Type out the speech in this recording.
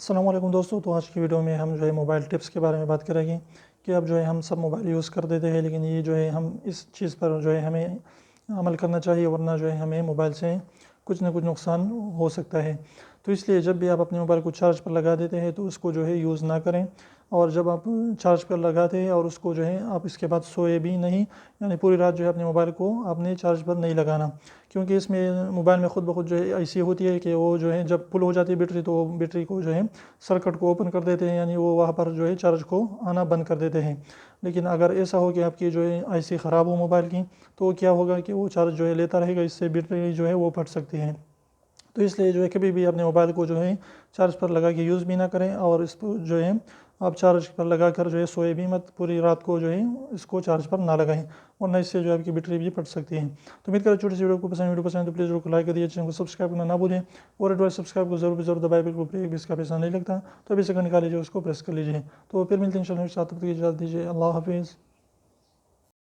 السلام علیکم دوستو، تو آج کی ویڈیو میں ہم جو ہے موبائل ٹپس کے بارے میں بات کریں گے کہ اب جو ہے ہم سب موبائل یوز کر دیتے ہیں، لیکن یہ جو ہے ہم اس چیز پر جو ہے ہمیں عمل کرنا چاہیے، ورنہ جو ہے ہمیں موبائل سے کچھ نہ کچھ نقصان ہو سکتا ہے۔ تو اس لیے جب بھی آپ اپنے موبائل کو چارج پر لگا دیتے ہیں تو اس کو جو ہے یوز نہ کریں، اور جب آپ چارج پر لگاتے ہیں اور اس کو جو ہے آپ اس کے بعد سوئے بھی نہیں، یعنی پوری رات جو ہے اپنے موبائل کو آپ نے چارج پر نہیں لگانا، کیونکہ اس میں موبائل میں خود بخود جو ہے ایسی ہوتی ہے کہ وہ جو ہے جب فل ہو جاتی ہے بیٹری تو وہ بیٹری کو جو ہے سرکٹ کو اوپن کر دیتے ہیں، یعنی وہ وہاں پر جو ہے چارج کو آنا بند کر دیتے ہیں۔ لیکن اگر ایسا ہو کہ آپ کی جو ہے آئی سی خراب ہو موبائل کی، تو کیا ہوگا کہ وہ چارج جو ہے لیتا رہے گا، اس سے بیٹری جو ہے وہ پھٹ سکتی ہے۔ تو اس لیے جو ہے کبھی بھی اپنے موبائل کو جو ہے چارج پر لگا کے یوز بھی نہ کریں، اور اس کو جو ہے آپ چارج پر لگا کر جو ہے سوئے بھی مت، پوری رات کو جو ہے اس کو چارج پر نہ لگائیں، ورنہ اس سے جو ہے آپ کی بیٹری بھی پھٹ سکتی ہے۔ تو امید کریں چھوٹی سی ویڈیو کو پسند تو پلیز ویڈیو کو لائک کر دیجیے، چینل کو سبسکرائب کرنا نہ بھولیں، اور ایڈوائس سبسکرائب کو ضرور دبائے، بالکل ایک بھی اس کا پیسہ نہیں لگتا، تو ابھی سے نکال لیجیے، اس کو پریس کر لیجیے۔ تو پھر ملتے ہیں انشاءاللہ، تب تک اجازت دیجیے، اللہ حافظ۔